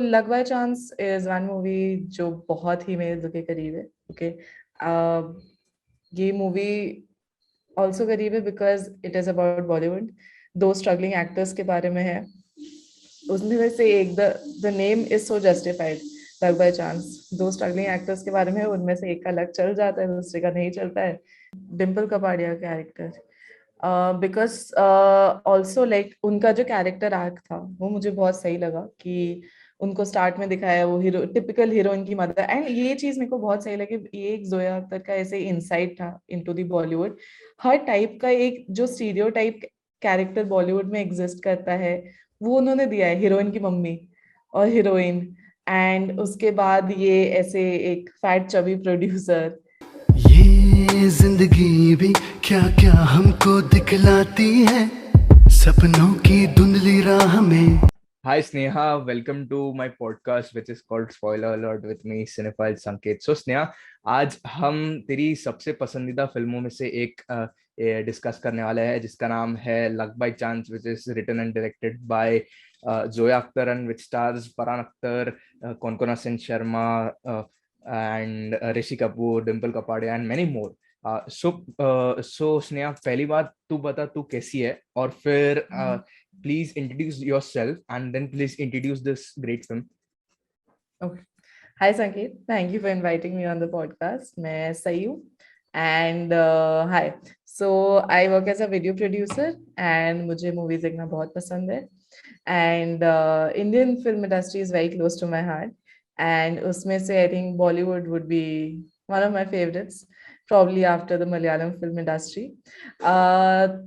Luck by chance is one movie जो बहुत ही मेरे दिल के करीब है। ओके, ये मूवी ऑल्सो करीब है because it is about Bollywood. दो स्ट्रगलिंग एक्टर्स के बारे में है। उसमें में से एक, the name is so justified, luck by chance. दो स्ट्रगलिंग एक्टर्स के बारे में है, उनमें से एक का लक चल जाता है, दूसरे का नहीं चलता है। Dimple Kapadia character, because also like उनका जो कैरेक्टर आर्क था वो मुझे बहुत सही लगा कि उनको स्टार्ट में दिखाया वो हीरो, टिपिकल हीरोइन की मदर। एंड ये चीज मेरे को बहुत सही लगी, ये एक जोया अख्तर का ऐसे इंसाइट था into the Bollywood. Her type का एक जो स्टीरियोटाइप कैरेक्टर बॉलीवुड में एग्जिस्ट करता है वो उन्होंने दिया है, हीरोइन की मम्मी और हीरोइन। एंड उसके बाद ये ऐसे एक फैट चबी प्रोड्यूसर। ये जिंदगी भी क्या क्या हमको दिखलाती है, सपनों की धुंधली राह में। Hi Sneha, welcome to my podcast which is called Spoiler Alert with me Cinephile Sanket. So Sneha, आज हम तेरी सबसे पसंदीदा फिल्मों में से एक डिस्कस करने वाले हैं जिसका नाम है luck by chance, which is written and directed by Zoya Akhtar and which stars Farhan Akhtar, Konkona Sen Sharma, and Rishi Kapoor, Dimple Kapadia and many more. So Sneha, पहली बात तू बता तू कैसी है, और फिर please introduce yourself and then please introduce this great film. Okay. Hi Sanket, thank you for inviting me on the podcast. मैं सही हूँ and hi. So I work as a video producer and मुझे movies देखना बहुत पसंद है and Indian film industry is very close to my heart and उसमें से I think Bollywood would be one of my favorites, probably after the Malayalam film industry.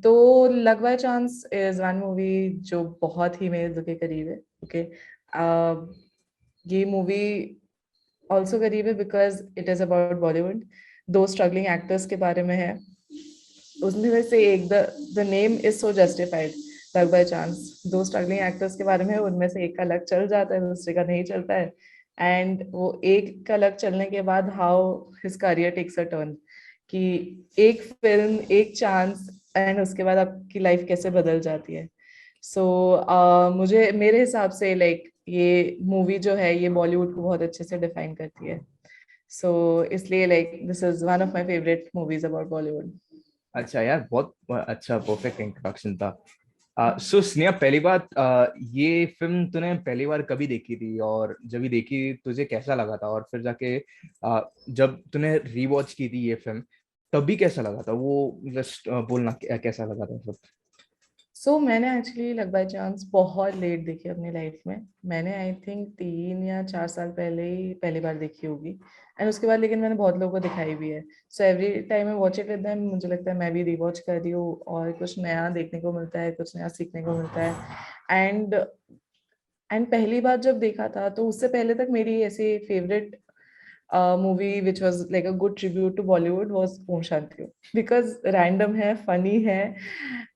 तो luck by chance is one movie जो बहुत ही मेरे दिल के करीब है। ओके, ये मूवी ऑल्सो करीब है because it is about Bollywood. दो स्ट्रगलिंग एक्टर्स के बारे में है। उसमें में से एक, the name is so justified, luck by chance. दो स्ट्रगलिंग एक्टर्स के बारे में है, उनमें से एक का लक चल जाता है, दूसरे का नहीं चलता है। एंड वो एक का लक चलने के बाद how his career takes a turn, कि एक फिल्म, एक चांस एंड उसके बाद आपकी लाइफ कैसे बदल जाती है। सो मुझे मेरे हिसाब से लाइक ये मूवी जो है ये बॉलीवुड को बहुत अच्छे से डिफाइन करती है। सो इसलिए like this is one of my favourite movies about Bollywood. अच्छा यार, बहुत अच्छा परफेक्ट इंट्रोडक्शन था। सो स्नेहा, पहली बात, ये फिल्म तूने पहली बार कभी देखी थी, और जब भी देखी तुझे कैसा लगा था, और फिर जाके जब तूने रीवॉच की थी ये फिल्म तभी कैसा लगा था वो, जस्ट बोलना कैसा लगा था सब। मैंने एक्चुअली लक बाय चांस बहुत लेट देखी अपनी लाइफ में। मैंने आई थिंक 3 या 4 साल पहले ही पहली बार देखी होगी एंड उसके बाद लेकिन मैंने बहुत लोगों को दिखाई भी है। So every time I watch it with them, मुझे लगता है मैं भी रिवॉच कर रही हूँ और कुछ नया देखने को मिलता है, कुछ नया सीखने को मिलता है। एंड पहली बार जब देखा था तो उससे पहले तक मेरी ऐसी favourite movie which was like a good tribute to Bollywood was Om Shanti Om, because random है, funny है,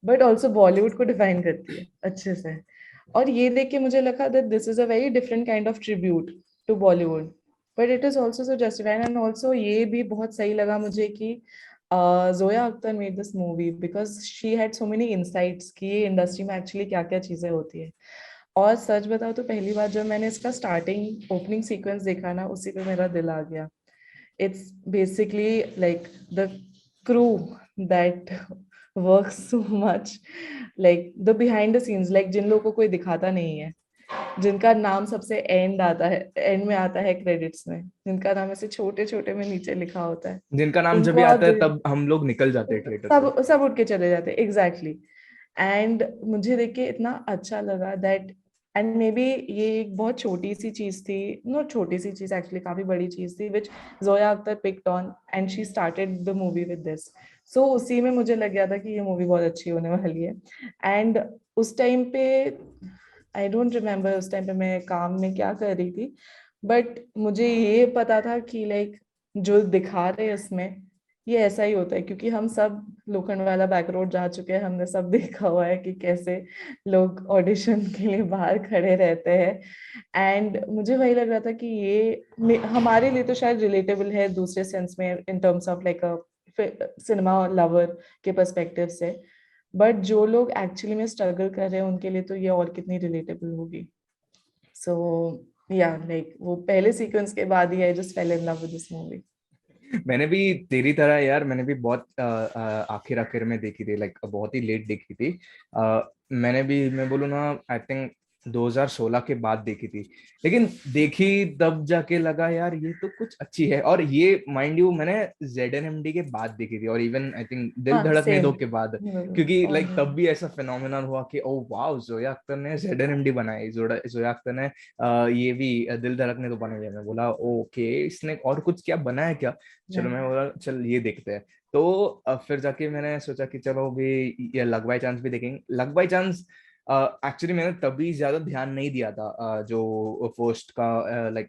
but also Bollywood को define करती है अच्छे से। और ये देख के मुझे लगा that this is a very different kind of tribute to Bollywood, but it is also so justified and also ये भी बहुत सही लगा मुझे कि Zoya Akhtar made this movie because she had so many insights कि ये इंडस्ट्री में एक्चुअली क्या क्या चीजें होती है। और सच बताओ तो पहली बार जब मैंने इसका स्टार्टिंग ओपनिंग सीक्वेंस देखा ना, उसी पे मेरा दिल आ गया। It's basically like the crew that work so much, like the behind the scenes, like जिन लोगों को कोई दिखाता नहीं है, जिनका नाम सबसे एंड आता है, एंड में आता है क्रेडिट्स में, जिनका नाम ऐसे छोटे छोटे में नीचे लिखा होता है, जिनका नाम जब उनको भी आप आता है तब हम लोग निकल जाते हैं थिएटर से। सब सब उठ के चले जाते हैं। एग्जैक्टली एंड मुझे देख के इतना अच्छा लगा दैट, एंड मे बी ये एक बहुत छोटी सी चीज थी, नॉट छोटी सी चीज एक्चुअली, काफी बड़ी चीज थी which Zoya Akhtar picked on and she started the movie with this. So उसी में मुझे लग गया था कि ये मूवी बहुत अच्छी होने वाली है। एंड उस टाइम पे आई डोंट रिमेम्बर उस टाइम पे मैं काम में क्या कर रही थी, बट मुझे ये पता था कि लाइक जो दिखा रहे हैं इसमें ये ऐसा ही होता है, क्योंकि हम सब लोखंड वाला बैक रोड जा चुके हैं, हमने सब देखा हुआ है कि कैसे लोग ऑडिशन के लिए बाहर खड़े रहते हैं। एंड मुझे वही लग रहा था कि ये हमारे लिए तो शायद रिलेटेबल है दूसरे सेंस में, in terms of like a cinema lover के पर्सपेक्टिव से, बट जो लोग एक्चुअली में स्ट्रगल कर रहे हैं उनके लिए तो ये और कितनी रिलेटेबल होगी। सो या लाइक वो पहले सीक्वेंस के बाद ही I just fell in love with this movie. मैंने भी तेरी तरह यार, मैंने भी बहुत आखिर आखिर में देखी थी, लाइक बहुत ही लेट देखी थी। मैंने भी, मैं बोलूँ ना, आई थिंक 2016 के बाद देखी थी। लेकिन देखी तब जाके लगा यार ये तो कुछ अच्छी है। और ये माइंड यू मैंने ZNMD के बाद देखी थी, और इवन आई थिंक दिल हाँ धड़कने सेम। दो के बाद। क्योंकि लाइक तब भी ऐसा फिनोमिनल हुआ कि ओ वाह, जोया अख्तर ने ZNMD बनाई, जोया अख्तर ने ये भी दिल धड़कने दो बनाई है। मैं बोला ओके, इसने और कुछ क्या बनाया क्या। चलो, मैं बोला चल ये देखते हैं। तो फिर जाके मैंने सोचा कि चलो भी ये लक बाय चांस भी देखेंगे। लक बाय चांस एक्चुअली मैंने तभी ज्यादा ध्यान नहीं दिया था, जो फर्स्ट का लाइक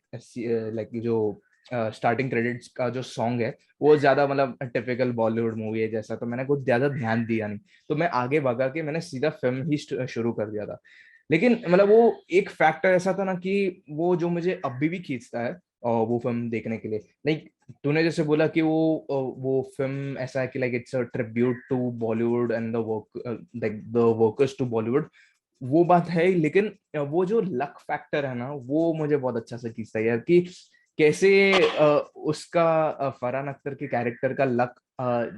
लाइक जो स्टार्टिंग क्रेडिट्स का जो सॉन्ग है वो ज्यादा मतलब टिपिकल बॉलीवुड मूवी है जैसा, तो मैंने कुछ ज्यादा ध्यान दिया नहीं। तो मैं आगे भगा के मैंने सीधा फिल्म ही शुरू कर दिया था। लेकिन मतलब वो एक फैक्टर ऐसा था ना कि वो जो मुझे अभी भी खींचता है वो फिल्म देखने के लिए। लाइक तूने जैसे बोला कि वो फिल्म ऐसा है कि like it's a tribute to Bollywood and the work, like the workers to Bollywood. वो बात है ही, लेकिन वो जो लक फैक्टर है ना वो मुझे बहुत अच्छा से खींचता है यार, कि कैसे उसका फरहान अख्तर के कैरेक्टर का लक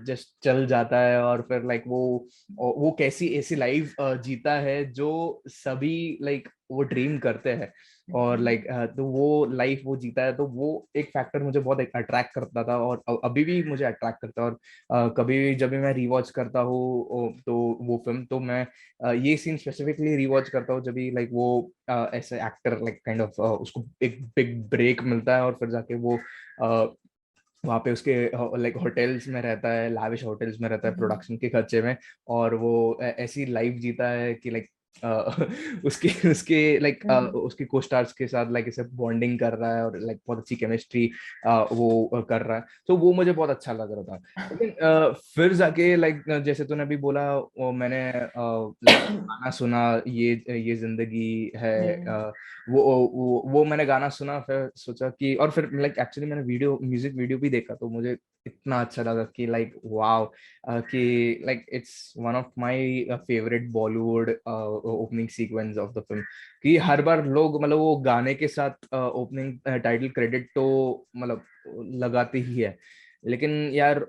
जस्ट चल जाता है, और फिर लाइक वो कैसी ऐसी लाइफ जीता है जो सभी लाइक वो ड्रीम करते हैं। और लाइक तो वो लाइफ वो जीता है, तो वो एक फैक्टर मुझे बहुत अट्रैक्ट करता था, और अभी भी मुझे अट्रैक्ट करता है। और कभी भी जब भी मैं रिवॉच करता हूँ तो वो फिल्म, तो मैं ये सीन स्पेसिफिकली रिवॉच करता हूँ जब भी लाइक वो ऐसे एक्टर लाइक काइंड ऑफ उसको एक बिग ब्रेक मिलता है, और फिर जाके वो वहाँ पे उसके लाइक होटल्स में रहता है, लाविश होटल्स में रहता है प्रोडक्शन के खर्चे में। और वो ऐसी लाइफ जीता है कि लाइक उसके उसके लाइक उसके को स्टार्स के साथ लाइक इसे बॉन्डिंग कर रहा है, और लाइक बहुत अच्छी केमिस्ट्री वो कर रहा है। तो वो मुझे बहुत अच्छा लग रहा था। लेकिन फिर जाके लाइक जैसे तूने अभी बोला, वो मैंने लाइक गाना सुना, ये जिंदगी है। वो मैंने गाना सुना, फिर सोचा कि, और फिर लाइक एक्चुअली मैंने म्यूजिक वीडियो भी देखा, तो मुझे इतना अच्छा लगा कि लाइक वाव, कि like it's one of my favourite Bollywood opening sequence of the film. कि हर बार लोग मतलब वो गाने के साथ ओपनिंग टाइटल क्रेडिट तो मतलब लगाते ही है। लेकिन यार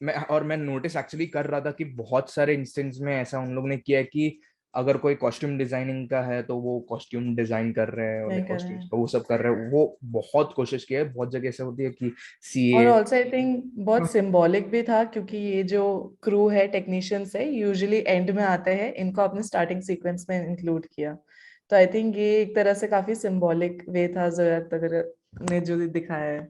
मैं नोटिस एक्चुअली कर रहा था कि बहुत सारे इंस्टेंस में ऐसा उन लोग ने किया है कि अगर कोई कॉस्ट्यूम डिजाइनिंग का है तो वो कॉस्ट्यूम डिजाइन कर रहे हैं, और नहीं लाइक कर रहे कॉस्ट्यूम्स हैं। का वो सब कर रहे हैं। वो बहुत कोशिश की है, बहुत जगह ऐसा होती है कि और सीए। ऑल्सो आई थिंक बहुत सिंबॉलिक भी था, क्योंकि ये जो क्रू है, टेक्नीशियंस है, यूजुअली एंड में आते हैं, इनको अपने स्टार्टिंग सीक्वेंस में इंक्लूड किया। तो आई थिंक ये एक तरह से काफी सिंबॉलिक वे था जोया अख्तर ने जो दिखाया है।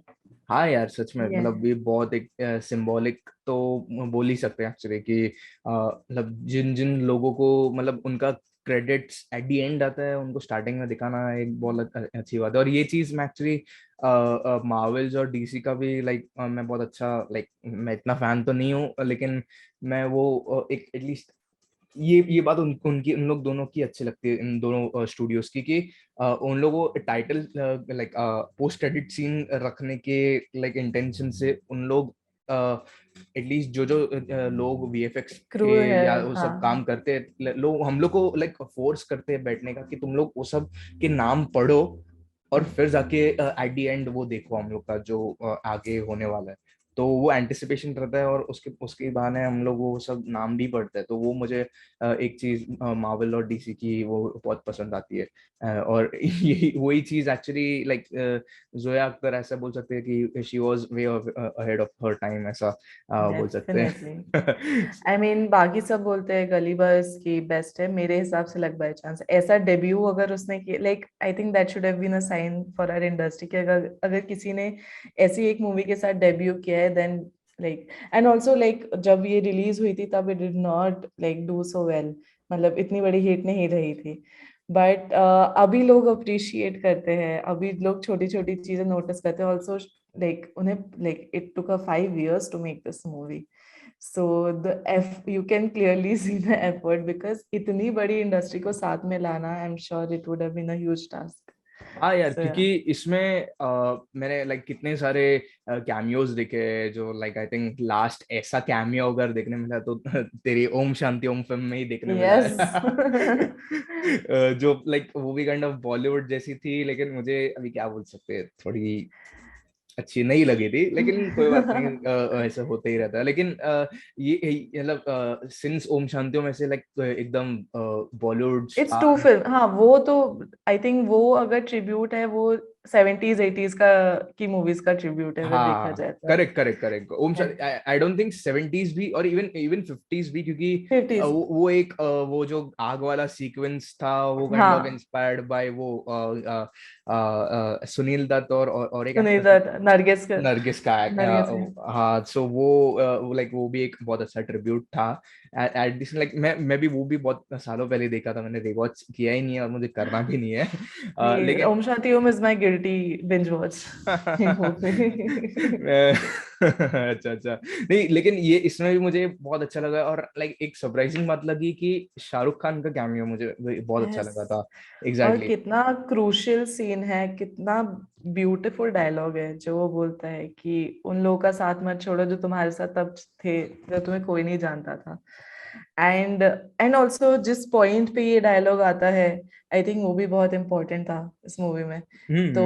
हाँ यार, सच में ये मतलब ये बहुत एक सिंबॉलिक तो बोल ही सकते हैं एक्चुअली, कि मतलब जिन जिन लोगों को मतलब उनका क्रेडिट्स एट दी एंड आता है, उनको स्टार्टिंग में दिखाना एक बहुत अच्छी बात है। और ये चीज मैं एक्चुअली मार्वल्स और डीसी का भी लाइक मैं बहुत अच्छा लाइक, मैं इतना फैन तो नहीं हूँ, लेकिन मैं वो एक एटलीस्ट ये बात उनकी उन लोग दोनों की अच्छी लगती है, इन दोनों स्टूडियोज की, कि उन लोगों title like post credit scene रखने के लाइक इंटेंशन से उन लोग एटलीस्ट जो लोग वीएफएक्स क्रू के है। या वो हाँ। सब काम करते हैं, लोग हम लोग को लाइक फोर्स करते हैं बैठने का कि तुम लोग वो सब के नाम पढ़ो, और फिर जाके एट दी एंड वो देखो हम लोग का जो आगे होने वाला है। तो वो एंटिसिपेशन रहता है, और उसके उसके बहाने हम लोग वो सब नाम भी पढ़ते हैं। तो वो मुझे एक चीज मार्वल और डीसी की वो बहुत पसंद आती है। और यही वही चीज एक्चुअली लाइक जोया अख्तर ऐसा बोल सकते हैं कि she was way ahead of her time, ऐसा बोल सकते डेफिनेटली। हैं। आई मीन बाकी सब बोलते हैं गली बॉयज की बेस्ट है, मेरे हिसाब से लक बाय चांस ऐसा डेब्यू अगर उसने किया, like I think that should have been a sign for our industry कि अगर अगर किसी ने ऐसी एक मूवी के साथ डेब्यू किया है, then like, and also like जब ये रिलीज हुई थी तब it did not like do so well, मतलब इतनी बड़ी हिट नहीं रही थी। बट अभी लोग अप्रिशिएट करते हैं, अभी लोग छोटी छोटी चीजें नोटिस करते हैं ऑल्सो। like उन्हें like it took a 5 years to make this movie, so you can clearly see the effort, because इतनी बड़ी इंडस्ट्री को साथ में लाना, I'm sure it would have been a huge task. हाँ यार, So क्योंकि yeah. इसमें मैंने लाइक कितने सारे कैमियोज देखे जो लाइक आई थिंक लास्ट ऐसा कैमियो अगर देखने मिला तो तेरी ओम शांति ओम फिल्म में ही देखने मिला है। Yes. जो लाइक वो भी काइंड ऑफ बॉलीवुड जैसी थी, लेकिन मुझे अभी क्या बोल सकते हैं, थोड़ी अच्छी नहीं लगी थी, लेकिन कोई बात नहीं, ऐसा होता ही रहता है। लेकिन ये मतलब सिंस ओम शांति ओम ऐसे लाइक एकदम Bollywood it's two star. Film, हाँ वो तो आई थिंक वो अगर ट्रिब्यूट है वो 70s 80s का की मूवीज का ट्रिब्यूट है अगर देखा हाँ, जाए तो। Correct correct correct. Om Shanti, I don't think 70s भी, और इवन इवन 50s भी, क्योंकि 50s, वो एक वो जो आग वाला सीक्वेंस था वो काइंड ऑफ हाँ इंस्पायर्ड बाय वो सुनील दत्त और एक सुनील एक्टर, दत्त, नरगिस नरगिस का नरगिस हाँ। सो वो लाइक वो भी एक बहुत अच्छा ट्रिब्यूट था। एडिशन लाइक मैं भी वो भी बहुत सालों पहले देखा था, मैंने रिवॉच किया ही नहीं है और मुझे करना भी नहीं है। नहीं, लेकिन Om Shanti Om is my guilty binge watch अच्छा अच्छा, नहीं लेकिन ये इसमें भी मुझे बहुत अच्छा लगा, और लाइक एक सरप्राइजिंग बात लगी कि शाहरुख खान का कैमियो मुझे बहुत अच्छा यस। लगा था। और एग्जैक्टली। कितना क्रूशियल सीन है, कितना ब्यूटीफुल डायलॉग है जो वो बोलता है कि उन लोगों का साथ मत छोड़ो जो तुम्हारे साथ तब थे जब तुम्हें कोई नहीं जानता था। एंड एंड ऑल्सो जिस पॉइंट पे ये डायलॉग आता है, आई थिंक वो भी बहुत इम्पोर्टेंट था इस मूवी में। तो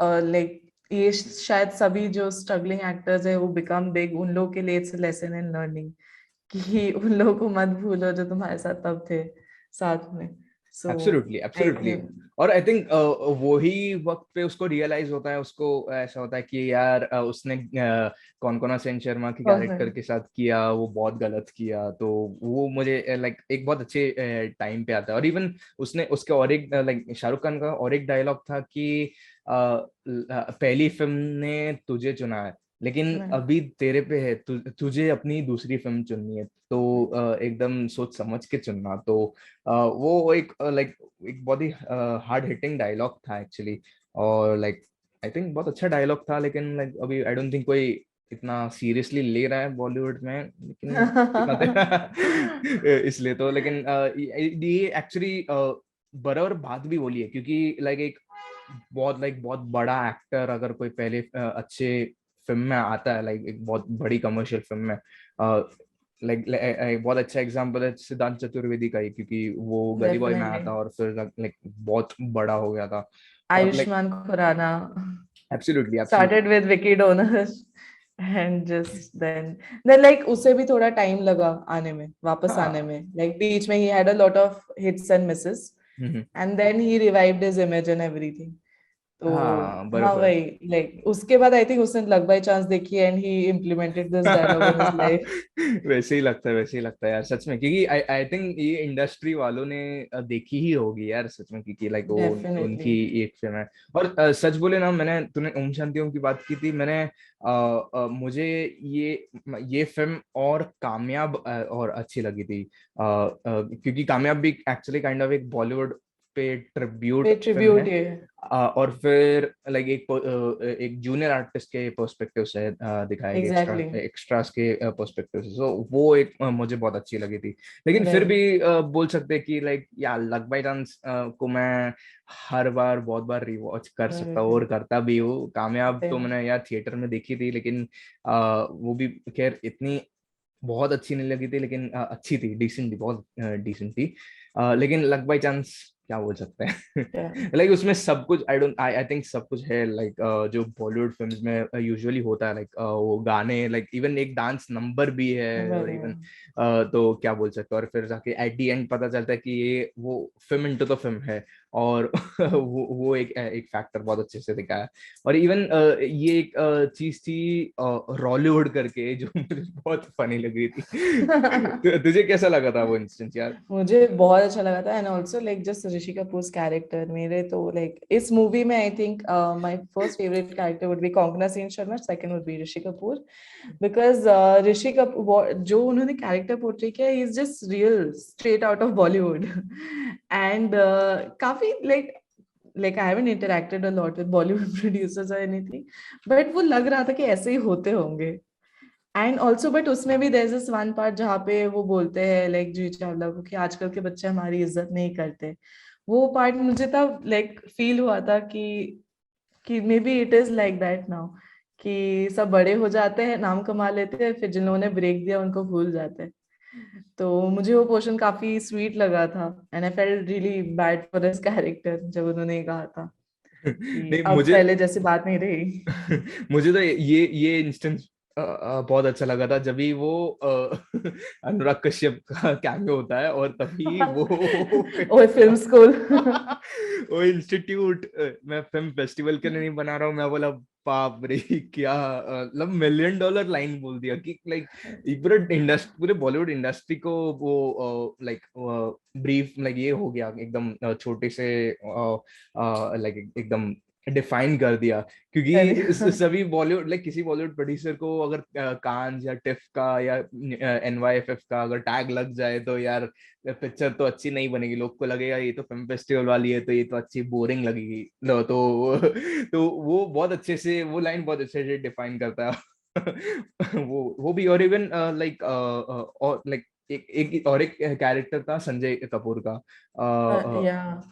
हम्म। लाइक ये शायद सभी जो स्ट्रगलिंग एक्टर्स है वो बिकम बिग, उन लोगों के लिए इट्स लेसन इन लर्निंग कि उन लोगों को मत भूलो जो तुम्हारे साथ तब थे साथ में। So absolutely I absolutely. Think और आई थिंक वही वक्त पे उसको रियलाइज होता है, उसको ऐसा होता है कि यार उसने कौन कोना सेन शर्मा के कैरेक्टर परफेक्ट। के साथ किया वो बहुत गलत किया, तो वो मुझे लाइक एक बहुत अच्छे टाइम पे आता है। और इवन उसने उसके और एक लाइक शाहरुख खान का और एक डायलॉग था कि पहली फिल्म ने तुझे चुना है, लेकिन अभी तेरे पे है, तुझे अपनी दूसरी फिल्म चुननी है, तो एकदम सोच समझ के चुनना। तो वो एक लाइक एक बहुत ही हार्ड हिटिंग डायलॉग था एक्चुअली। और लाइक आई थिंक बहुत अच्छा डायलॉग था, लेकिन लाइक अभी आई डोंट थिंक कोई इतना सीरियसली ले रहा है बॉलीवुड में, लेकिन इसलिए तो। लेकिन ये एक्चुअली बराबर बात भी बोली है, क्योंकि लाइक बहुत बड़ा एक्टर अगर कोई पहले अच्छे फिल्म में आता है, लाइक एक बहुत बड़ी कमर्शियल फिल्म में, लाइक बहुत अच्छा एग्जांपल है सिद्धांत चतुर्वेदी का ही, क्योंकि वो गली बॉय में आया डेफिनेटली था और फिर लाइक बहुत बड़ा हो गया था। और like Ayushmann Khurrana absolutely started absolutely. with Vicky Donor and just then like उसे भी थोड़ा टाइम लगा आने में, वापस आने हाँ। में, like बीच में he had a lot of hits and misses hmm. and then he revived his image and everything. तो हाँ हाँ बराबर। वही लाइक उसके बाद आई थिंक उसने लग बाय चांस देखी and he implemented this dialogue in his life. वैसे ही लगता है, वैसे ही लगता है यार सच में, क्योंकि आई आई थिंक ये इंडस्ट्री वालों ने देखी ही होगी यार सच में, क्योंकि लाइक वो डेफिनेटली। उनकी एक फिल्म है। और सच बोले ना, मैंने तूने ओम शांति ओम की बात की थी, मैंने मुझे ये फिल्म और कामयाब और अच्छी लगी थी, क्योंकि कामयाब भी एक्चुअली काइंड ऑफ एक बॉलीवुड पे ट्रिब्यूट पे फिल्म ट्रिब्यूट है। ये। और फिर लाइक एक जूनियर आर्टिस्ट के पर्सपेक्टिव से दिखाया गया, एग्जैक्टली। एक्स्ट्रास के पर्सपेक्टिव से, तो वो एक मुझे बहुत अच्छी लगी थी। लेकिन फिर राइट। भी बोल सकते हैं कि लाइक या लक बाय चांस को मैं हर बार बहुत बार रिवॉच कर सकता हूँ और करता भी हूँ। कामयाब तो मैंने यार थिएटर में देखी थी, लेकिन वो भी खैर इतनी बहुत अच्छी नहीं लगी थी, लेकिन अच्छी थी, डिसेंट थी, बहुत डिसेंट थी। लेकिन लक बाय चांस क्या बोल सकते हैं। लाइक उसमें सब कुछ आई आई थिंक सब कुछ है, लाइक जो बॉलीवुड फिल्म्स में यूजुअली होता है, लाइक वो गाने, लाइक इवन एक डांस नंबर भी है, और इवन तो क्या बोल सकते हैं। और फिर जाके एट दी एंड पता चलता है कि ये वो फिल्म इनटू द फिल्म है, और वो एक फैक्टर बहुत अच्छे से दिखाया है। और इवन ये एक चीज थी रॉलीवुड करके, जो मुझे बहुत फनी लग रही थी। तुझे कैसा लगा था वो इंस्टेंस यार? मुझे बहुत अच्छा लगा था and also like just Rishi Kapoor character मेरे तो लाइक इस मूवी में I think my first favourite character would be Konkona Sen Sharma, second would be Rishi Kapoor because Rishi Kapoor जो उन्होंने कैरेक्टर पोर्ट्रे किया ही is just real straight out of Bollywood and काफी like I haven't interacted a lot with Bollywood producers or anything, but वो लग रहा था कि ऐसे ही होते होंगे। एंड ऑल्सो बट उसमें भी देयर इज वन पार्ट जहाँ पे वो बोलते हैं लाइक जी चावला को कि आजकल के बच्चे हमारी इज्जत नहीं करते। वो पार्ट मुझे तब लाइक फील हुआ था कि may be it is like that now, कि सब बड़े हो जाते हैं, नाम कमा लेते हैं, फिर जिन लोगों ने ब्रेक दिया उनको भूल जाते हैं। तो मुझे वो पोर्शन काफी स्वीट लगा था, and I felt really bad for his character जब उन्होंने कहा था कि नहीं अब मुझे पहले जैसी बात नहीं रही। मुझे तो ये इंस्टेंस बहुत अच्छा लगा था जब भी वो अनुराग कश्यप का कैमियो होता है और तभी वो ओए फिल्म स्कूल। वो इंस्टीट्यूट मैं फिल्म फेस्टिवल के लिए नहीं बना रहा हूँ, मैं बोला बाप रे क्या मतलब $1 million लाइन बोल दिया कि लाइक पूरे इंडस्ट्री पूरे बॉलीवुड इंडस्ट्री को वो लाइक ब्रीफ लाइक ये हो गया एकदम छोटे से लाइक एकदम डिफाइन कर दिया। क्योंकि सभी बॉलीवुड लाइक किसी बॉलीवुड प्रोड्यूसर को अगर कांस या टिफ का या NYFF का अगर टैग लग जाए तो यार पिक्चर तो अच्छी नहीं बनेगी, लोग को लगेगा ये तो फिल्म फेस्टिवल वाली है तो ये तो अच्छी बोरिंग लगेगी। लो तो वो बहुत अच्छे से वो लाइन बहुत अच्छे से डिफाइन करता है। वो भी और इवन लाइक और लाइक एक और एक कैरेक्टर था संजय कपूर का, या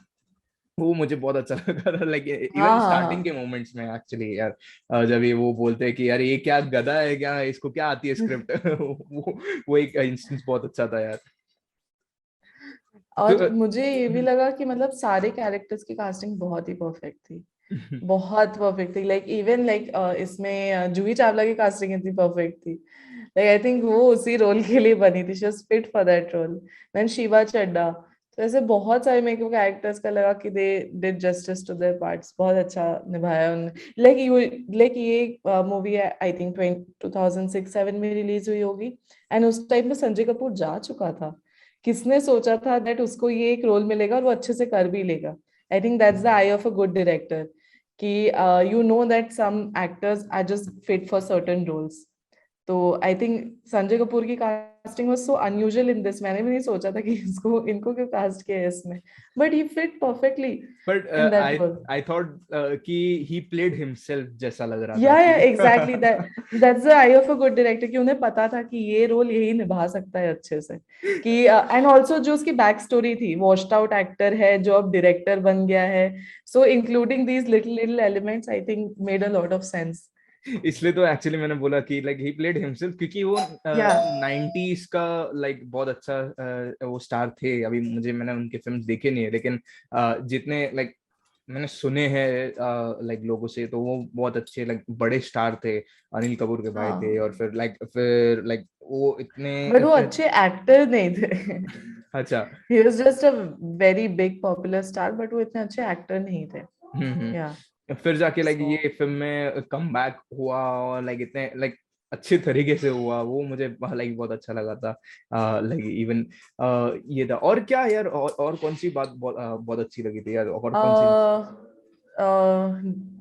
वो मुझे बहुत अच्छा लगा था लाइक हाँ इवन हाँ स्टार्टिंग के हाँ। मोमेंट्स में एक्चुअली यार जब ये वो बोलते हैं कि यार ये क्या गधा है क्या, इसको क्या आती है स्क्रिप्ट। वो एक इंस्टेंस बहुत अच्छा था यार। तो और मुझे ये भी लगा कि मतलब सारे कैरेक्टर्स की कास्टिंग बहुत ही परफेक्ट थी, बहुत परफेक्ट थी। लाइक इवन लाइक इसमें जूही चावला की कास्टिंग इतनी परफेक्ट थी, लाइक आई थिंक वो उसी रोल के लिए बनी थी, she was fit for that role. Then Shiva Chadha, तो ऐसे बहुत सारे मेरे को कैरेक्टर्स का लगा कि they did justice to their parts, बहुत अच्छा निभाया उन्होंने। लाइक ये मूवी आई थिंक 2006-7 में रिलीज हुई होगी, एंड उस टाइम में संजय कपूर जा चुका था। किसने सोचा था दैट उसको ये एक रोल मिलेगा और वो अच्छे से कर भी लेगा। I think that's the eye of a good director, कि you know that some actors are just fit for certain roles. तो आई थिंक संजय कपूर की casting was so unusual in this, मैंने भी नहीं सोचा था कि इसको इनको क्यों कास्ट किया है इसमें, but he fit perfectly but in that I role. I thought कि ही प्लेड हिमसेल्फ जैसा लग रहा था या कि exactly that's the eye of a good director, कि उन्हें पता था कि ये रोल यही निभा सकता है अच्छे से। कि एंड ऑल्सो जो उसकी बैक स्टोरी थी, वॉश्ड आउट एक्टर है जो अब डायरेक्टर बन गया है, सो including these little little elements I think made a lot of sense. इसलिए तो एक्चुअली मैंने बोला कि लाइक ही प्लेड हिमसेल्फ क्योंकि वो या 90s का लाइक बहुत अच्छा वो स्टार थे। अभी मैंने उनके फिल्म्स देखे नहीं है लेकिन जितने लाइक मैंने सुने हैं लाइक लोगों से तो वो बहुत अच्छे लाइक बड़े स्टार थे, अनिल कपूर के भाई थे हाँ, और फिर वो इतने बट वो अच्छे एक्टर नहीं थे। अच्छा। He was just a very big popular star, but वो इतने अच्छे एक्टर नहीं थे। या फिर जाके लाइक सो ये फिल्म में कम बैक हुआ और लाइक इतने लाइक अच्छे तरीके से हुआ, वो मुझे लाइक बहुत अच्छा लगा था। लाइक इवन ये था और क्या यार और कौन सी बात बहुत अच्छी लगी थी यार, और कौन सी।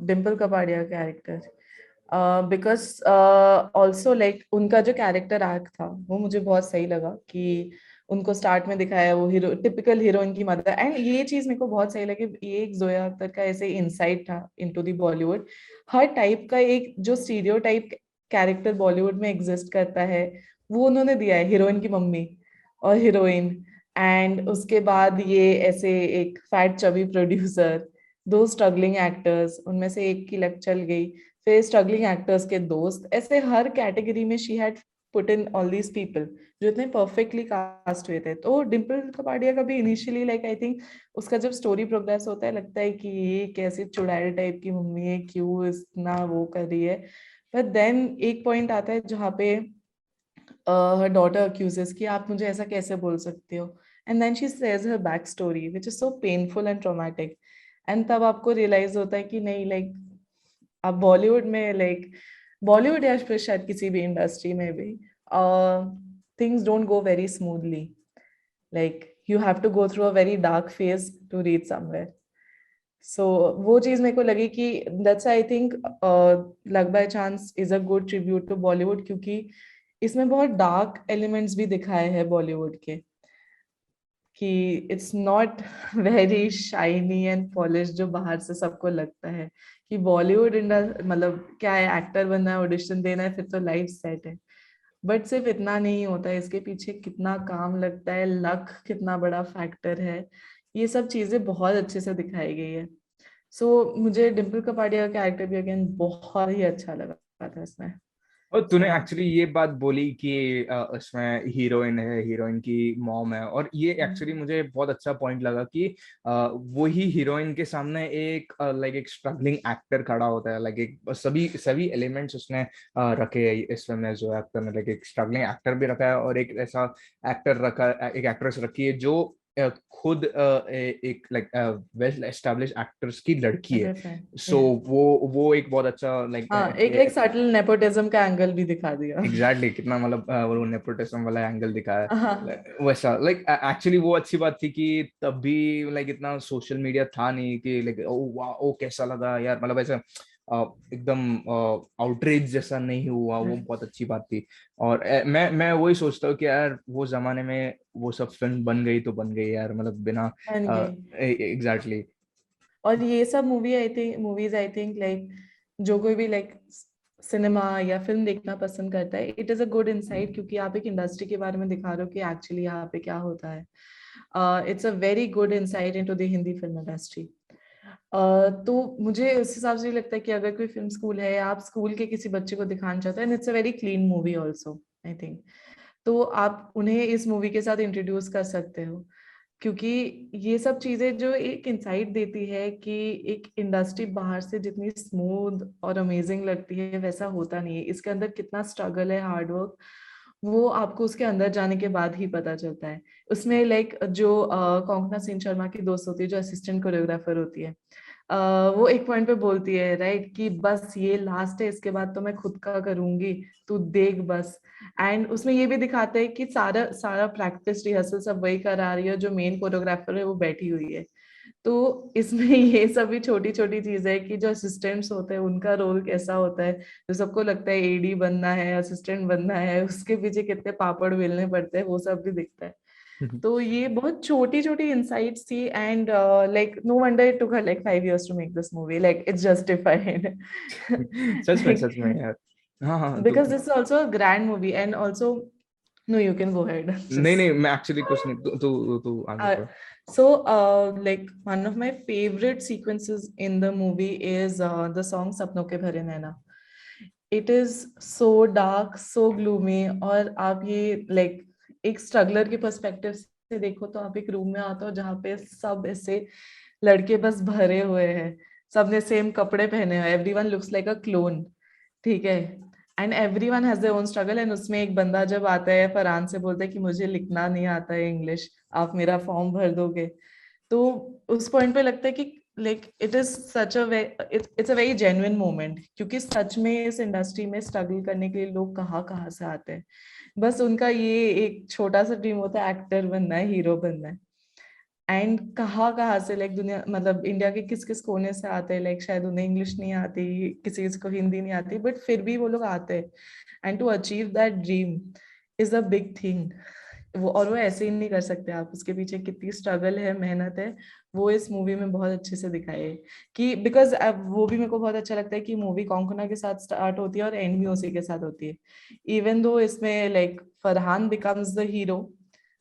Dimple Kapadia character, because also like उनका जो कैरेक्टर आर्क था वो मुझे बहुत सही लगा, कि उनको स्टार्ट में दिखाया वो हीरो टिपिकल हीरोइन की मदर, एंड ये चीज मेरे को बहुत सही लगी। ये एक जोया अख्तर का ऐसे इंसाइट था into the Bollywood, her type का एक जो स्टीरियोटाइप कैरेक्टर बॉलीवुड में एग्जिस्ट करता है वो उन्होंने दिया है, हीरोइन की मम्मी और हीरोइन, एंड उसके बाद ये ऐसे एक फैट चबी प्रोड्यूसर, दो स्ट्रगलिंग एक्टर्स, उनमें से एक की लक चल गई, फिर स्ट्रगलिंग एक्टर्स के दोस्त, ऐसे हर कैटेगरी में she had put in all these people जो इतने परफेक्टली कास्ट हुए थे। तो डिम्पल कपाड़िया का भी इनिशियली लाइक आई थिंक उसका जब स्टोरी प्रोग्रेस होता है लगता है कि ये कैसी चुड़ैल टाइप की मम्मी है, क्यों इतना वो कर रही है, पर देन एक पॉइंट आता है जहाँ पे her daughter accuses कि आप मुझे ऐसा कैसे बोल सकती हो, and then she says her back story which is so painful and traumatic, and तब आपको रियलाइज होता है कि नहीं लाइक अब बॉलीवुड में लाइक बॉलीवुड या फिर शायद किसी भी इंडस्ट्री में भी things don't go very smoothly, like you have to go through a very dark phase to reach somewhere. So वो चीज मेरे को लगी कि that's I think luck by chance is a good tribute to Bollywood, क्योंकि इसमें बहुत डार्क एलिमेंट्स भी दिखाए हैं बॉलीवुड के, कि it's not very shiny and polish जो बाहर से सबको लगता है कि बॉलीवुड इंडस्ट्री मतलब क्या है, एक्टर बनना है, ऑडिशन देना है, फिर तो लाइफ सेट है। बट सिर्फ इतना नहीं होता है, इसके पीछे कितना काम लगता है, लक कितना बड़ा फैक्टर है, ये सब चीजें बहुत अच्छे से दिखाई गई है। सो मुझे डिम्पल कपाड़िया का कैरेक्टर भी अगेन बहुत ही अच्छा लगा था इसमें। और सो तूने या एक्चुअली ये बात बोली कि उसमें हीरोइन है, हीरोइन की मॉम है, और ये एक्चुअली मुझे बहुत अच्छा पॉइंट लगा कि वो ही हीरोइन के सामने एक लाइक एक स्ट्रगलिंग एक्टर खड़ा होता है। लाइक एक सभी सभी एलिमेंट्स उसने रखे हैं इस फिल्म में। जो एक्टर ने लाइक एक स्ट्रगलिंग एक्टर भी रखा है, और एक ऐसा एक्टर रखा, एक एक्ट्रेस रखी है जो खुद एक लाइक वेल एस्टेब्लिश एक्टर्स की लड़की है। सो या वो एक बहुत अच्छा लाइक हाँ, एक एक सटल नेपोटिज्म का एंगल भी दिखा दिया। एग्जैक्टली कितना मतलब वो नेपोटिज्म वाला एंगल दिखाया है। हाँ वैसा लाइक एक्चुअली वो अच्छी बात थी कि तब भी लाइक इतना सोशल मीडिया था नहीं कि लाइक ओ वाह ओ कैसा लगा यार, मतलब ऐसा एकदम आउटरीच जैसा नहीं हुआ। वो बहुत अच्छी बात थी। और मैं वही सोचता हूँ कि यार वो जमाने में वो सब फिल्म बन गई तो बन गई यार, मतलब बिना बन गई। एग्जैक्टली। और ये सब मूवीज आई थिंक लाइक जो कोई भी लाइक सिनेमा या फिल्म देखना पसंद करता है, it is a good insight, क्योंकि आप एक इंडस्ट्री के बारे में दिखा रहे हो कि एक्चुअली यहाँ पे क्या होता है। It's a very good insight into the Hindi film industry. तो मुझे उस हिसाब से लगता है कि अगर कोई फिल्म स्कूल है या आप स्कूल के किसी बच्चे को दिखाना चाहते हैं, it's a very clean movie also I think. तो आप उन्हें इस मूवी के साथ इंट्रोड्यूस कर सकते हो, क्योंकि ये सब चीजें जो एक इंसाइट देती है कि एक इंडस्ट्री बाहर से जितनी स्मूथ और अमेजिंग लगती है वैसा होता नहीं है, इसके अंदर कितना स्ट्रगल है, हार्डवर्क, वो आपको उसके अंदर जाने के बाद ही पता चलता है। उसमें लाइक जो कोंकणा सेन शर्मा की दोस्त होती है, जो असिस्टेंट कोरियोग्राफर होती है, वो एक पॉइंट पे बोलती है राइट कि बस ये लास्ट है, इसके बाद तो मैं खुद का करूंगी, तू देख बस। एंड उसमें ये भी दिखाते हैं कि सारा सारा प्रैक्टिस रिहर्सल सब वही करा रही है, जो मेन कोरियोग्राफर है वो बैठी हुई है। तो इसमें ये सभी छोटी छोटी चीजें है कि जो असिस्टेंट्स होते हैं उनका रोल कैसा होता है। जो सबको लगता है एडी बनना है, असिस्टेंट बनना है, उसके पीछे कितने पापड़ बेलने पड़ते हैं, वो सब भी दिखता है। तो ये बहुत छोटी छोटी इंसाइट्स थी, and like no wonder it took her like 5 years to make this movie, like it's justified. सच में Like, यार। हाँ हाँ तो because this is also a grand movie, and also no, you can go ahead. नहीं Just नहीं, मैं actually कुछ नहीं, तू आगे uh, बढ़। like one of my favorite sequences in the movie is the song "सपनों के भरे नैना." It is so dark, so gloomy, और आप ये like एक स्ट्रगलर के पर्सपेक्टिव से देखो तो आप एक रूम में आते हो जहाँ पे सब ऐसे लड़के बस भरे हुए हैं, सबने सेम कपड़े पहने हुए, एवरीवन लुक्स लाइक अ क्लोन, ठीक है, and everyone has their own struggle. And उसमें एक बंदा जब आता है फरहान से बोलता है कि मुझे लिखना नहीं आता है इंग्लिश, आप मेरा फॉर्म भर दोगे। तो उस पॉइंट पे लगता है कि like it is such a it's a very genuine moment, क्योंकि सच में इस इंडस्ट्री में स्ट्रगल करने के लिए लोग कहाँ कहाँ से आते हैं, बस उनका ये एक छोटा सा ड्रीम होता है, एक्टर बनना है, हीरो बनना है। एंड कहाँ कहाँ से लाइक दुनिया मतलब इंडिया के किस किस कोने से आते हैं, लाइक शायद उन्हें इंग्लिश नहीं आती, किसी किसी को हिंदी नहीं आती, बट फिर भी वो लोग आते हैं। And to achieve that dream is a big thing. वो और वो ऐसे ही नहीं कर सकते आप, उसके पीछे कितनी स्ट्रगल है, मेहनत है, वो इस मूवी में बहुत अच्छे से दिखाई है। कि बिकॉज वो भी मेरे को बहुत अच्छा लगता है कि मूवी कॉन्कना के साथ स्टार्ट होती है और एंड भी उसी के साथ होती है। इवन दो इसमें like Farhan becomes the hero,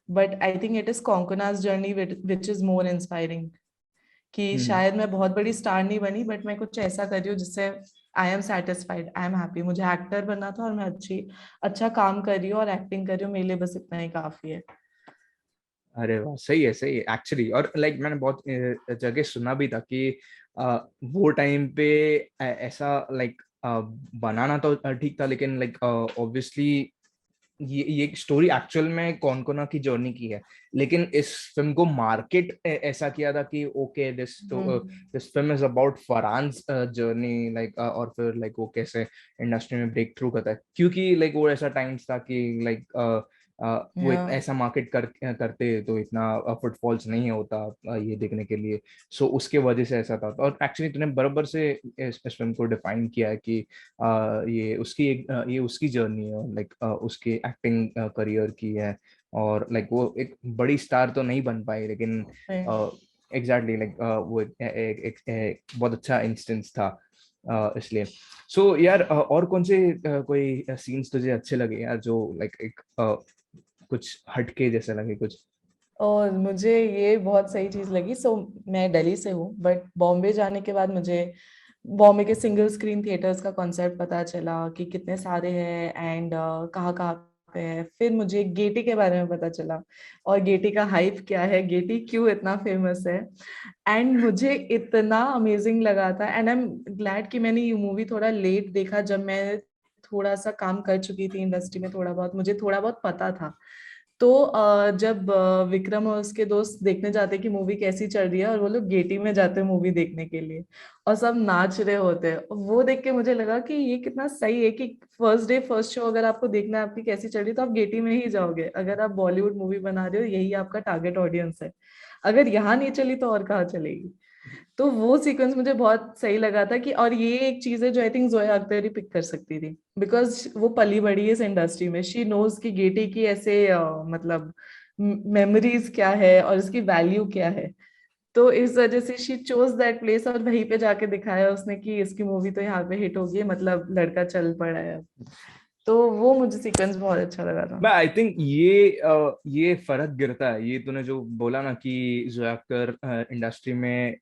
but I think it is Konkona's journey which is more inspiring. कि हम्म। शायद मैं बहुत बड़ी स्टार नहीं बनी, बट मैं कुछ ऐसा कर रही हूँ जिससे I am satisfied, I am happy. मुझे एक्टर बनना था और मैं अच्छा काम कर रही हूँ और एक्टिंग कर रही हूँ, मेरे लिए बस इतना ही काफी है। अरे वाह, सही है एक्चुअली। और लाइक मैंने बहुत जगह सुना भी था कि वो टाइम पे ऐसा लाइक बनाना तो ठीक था, लेकिन लाइक ऑब्वियसली ये स्टोरी एक्चुअल में कौनकोना की जर्नी की है, लेकिन इस फिल्म को मार्केट ऐसा किया था कि okay hmm this film is about Farhan's journey like, और फिर लाइक वो कैसे इंडस्ट्री में ब्रेक थ्रू करता है, क्योंकि लाइक वो ऐसा टाइम्स था कि लाइक वो या ऐसा मार्केट करते तो इतना फुटफॉल्स नहीं होता ये देखने के लिए। सो उसके वजह से ऐसा था। और एक्चुअली तूने बराबर से इस फिल्म को डिफाइन किया है कि ये उसकी जर्नी है, लाइक उसकी एक्टिंग करियर की है। और लाइक वो एक बड़ी स्टार तो नहीं बन पाई, लेकिन एग्जैक्टली लाइक वो एक बहुत अच्छा इंस्टेंस था। इसलिए सो यार, और कौन से कोई सीन्स तुझे अच्छे लगे यार, जो लाइक एक कुछ हटके जैसे लगे कुछ। और मुझे ये बहुत सही चीज लगी। सो मैं दिल्ली से हूँ, बट बॉम्बे जाने के बाद मुझे बॉम्बे के सिंगल स्क्रीन थिएटर्स का कॉन्सेप्ट पता चला कि कितने सारे हैं एंड कहाँ कहाँ पे है। फिर मुझे गेटी के बारे में पता चला और गेटी का हाइप क्या है, गेटी क्यों इतना फेमस है। एंड मुझे इतना अमेजिंग लगा था एंड आई एम ग्लैड कि मैंने ये मूवी थोड़ा लेट देखा, जब मैं थोड़ा सा काम कर चुकी थी इंडस्ट्री में, थोड़ा बहुत मुझे थोड़ा बहुत पता था। तो जब विक्रम और उसके दोस्त देखने जाते कि मूवी कैसी चल रही है, और वो लोग गेटी में जाते हैं मूवी देखने के लिए और सब नाच रहे होते हैं, वो देख के मुझे लगा कि ये कितना सही है कि फर्स्ट डे फर्स्ट शो अगर आपको देखना है आपकी कैसी चल रही है तो आप गेटी में ही जाओगे। अगर आप बॉलीवुड मूवी बना रहे हो, यही आपका टारगेट ऑडियंस है। अगर यहाँ नहीं चली तो और कहाँ चलेगी। तो वो सीक्वेंस मुझे बहुत सही लगा था कि, और ये एक चीज है जो आई थिंक जोया अख्तर ही पिक कर सकती थी, बिकॉज वो पली बड़ी है इस इंडस्ट्री में। शी नोज की गेटी की ऐसे मतलब मेमोरीज क्या है और इसकी वैल्यू क्या है। तो इस वजह से शी चोज दैट प्लेस और वहीं पे जाके दिखाया उसने कि इसकी मूवी तो यहाँ पे हिट होगी, मतलब लड़का चल पड़ा है अब। तो वो मुझे सीक्वेंस बहुत अच्छा लगा था। मैं आई थिंक ये फर्क गिरता है, ये तूने जो बोला ना कि जोया अख्तर इंडस्ट्री में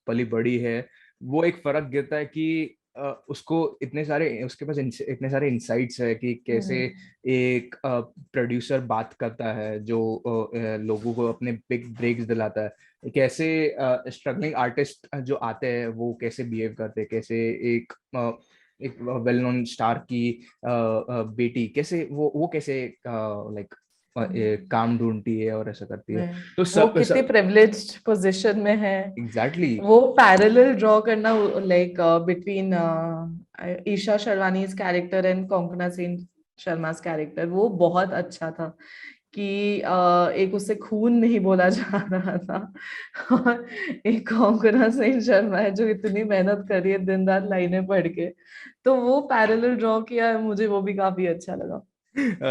पली बड़ी है, वो एक फर्क गिरता है कि उसको इतने सारे उसके पास इतने सारे इंसाइट्स है कि कैसे हम्म। एक प्रोड्यूसर बात करता है जो लोगों को अपने बिग ब्रेक्स दिलाता है, कैसे स्ट्रगलिंग आर्टिस्ट जो आते हैं वो कैसे बिहेव करते हैं, कैसे एक वेल नोन स्टार की बेटी कैसे वो कैसे लाइक काम ढूंढती है और ऐसा करती है। तो वो सब कितनी सब प्रिविलेज्ड पोजीशन में है। एग्जैक्टली। वो पैरेलल ड्रॉ करना like between Isha Sharvani's character and Konkona Sen Sharma's character, वो बहुत अच्छा था कि एक उससे खून नहीं बोला जा रहा था और एक कोंकणा सेन शर्मा है जो इतनी मेहनत कर रही है दिन रात लाइनें पढ़ के। तो वो पैरेलल ड्रॉ किया, मुझे वो भी काफी अच्छा लगा।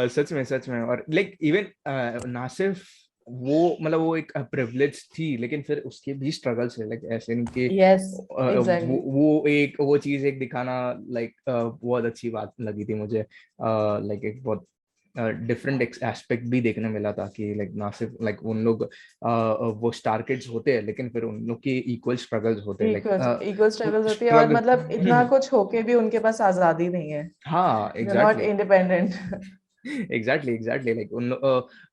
सच में और लाइक इवन ना सिर्फ वो मतलब वो एक प्रिविलेज थी, लेकिन फिर उसके भी स्ट्रगल्स है, लाइक ऐसे नहीं कि यस, एग्जैक्टली। वो चीज एक दिखाना लाइक बहुत अच्छी बात लगी थी मुझे। लाइक एक बहुत डिफरेंट एस्पेक्ट भी देखने मिला था कि लाइक ना सिर्फ लाइक उन लोग वो स्टार किड्स होते हैं, लेकिन फिर उन लोग की इक्वल स्ट्रगल्स होते हैं लाइक इक्वल इक्वल स्ट्रगल्स होती है और स्ट्रगल। मतलब इतना कुछ होके भी उनके पास आजादी नहीं है। हाँ they are not exactly. Independent. Exactly like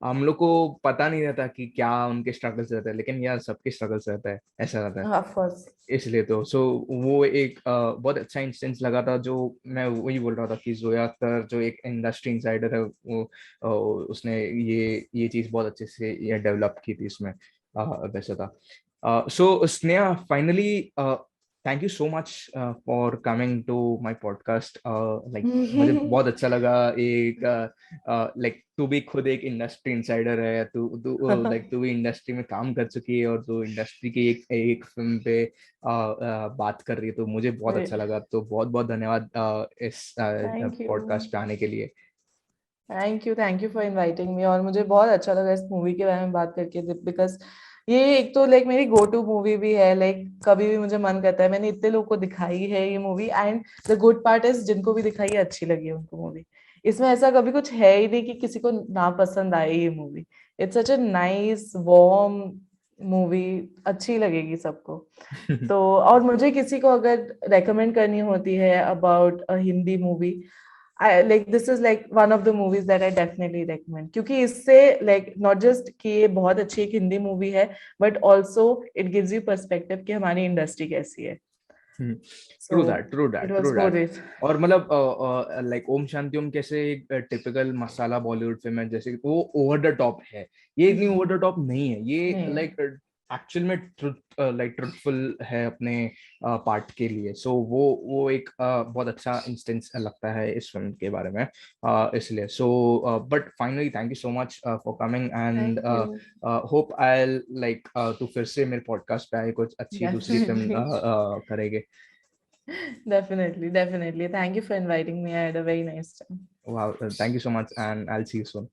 हम लोग को पता नहीं रहता कि क्या उनके स्ट्रगल्स रहते हैं, लेकिन यार सबके स्ट्रगल्स रहता है, ऐसा रहता है। Of course. इसलिए तो वो एक बहुत अच्छा इंस्टेंस लगा था, जो मैं वही बोल रहा था कि जोया अख्तर जो एक इंडस्ट्री इंसाइडर है, वो उसने ये चीज बहुत अच्छे से ये डेवलप की थी इसमें। वैसा था। So Sneha, finally thank you so much for coming to my podcast. Like मुझे बहुत अच्छा लगा एक लाइक तू भी खुद एक इंडस्ट्री इंसाइडर है, तू तू लाइक तू भी इंडस्ट्री में काम कर चुकी है और तू इंडस्ट्री की एक फिल्म पे बात कर रही है, तो मुझे बहुत अच्छा लगा। तो बहुत बहुत धन्यवाद इस थैंक यू। पॉडकास्ट पे आने के लिए। Thank you for inviting me. और मुझे बहुत अच्छा लगा इस मूवी के बारे में बात करके, बिकॉज ये एक तो लाइक मेरी गो टू मूवी भी है। लाइक कभी भी मुझे मन करता है, मैंने इतने लोग को दिखाई है ये movie, and the good part is जिनको भी दिखाई है अच्छी लगी है उनको मूवी। इसमें ऐसा कभी कुछ है ही नहीं कि किसी को ना पसंद आए ये movie. It's such a nice warm movie, अच्छी लगेगी सबको। तो और मुझे किसी को अगर रेकमेंड करनी होती है about a Hindi movie, I like this is like one of the movies that I definitely recommend, क्योंकि इससे like not just कि ये बहुत अच्छी एक हिंदी मूवी है, but also it gives you perspective कि हमारी इंडस्ट्री कैसी है। True So that, true it that, was true that. good. और मतलब लाइक ओम शांति ओम कैसे एक टिपिकल मसाला बॉलीवुड फिल्म है, जैसे कि वो ओवर द टॉप है, ये इतनी ओवर द टॉप नहीं है, ये नहीं, लाइक एक्चुअल में ट्रूथफुल है अपने पार्ट के लिए। सो वो एक बहुत अच्छा इंस्टेंस लगता है इस फिल्म के बारे में। इसलिए but finally thank you so much for coming and thank you. Hope I like तू फिर से मेरे पॉडकास्ट पे आए, कुछ अच्छी दूसरी फिल्म Definitely. करेंगे। Definitely. Thank you for inviting me. I had a very nice time. Wow, thank you so much, and I'll see you soon.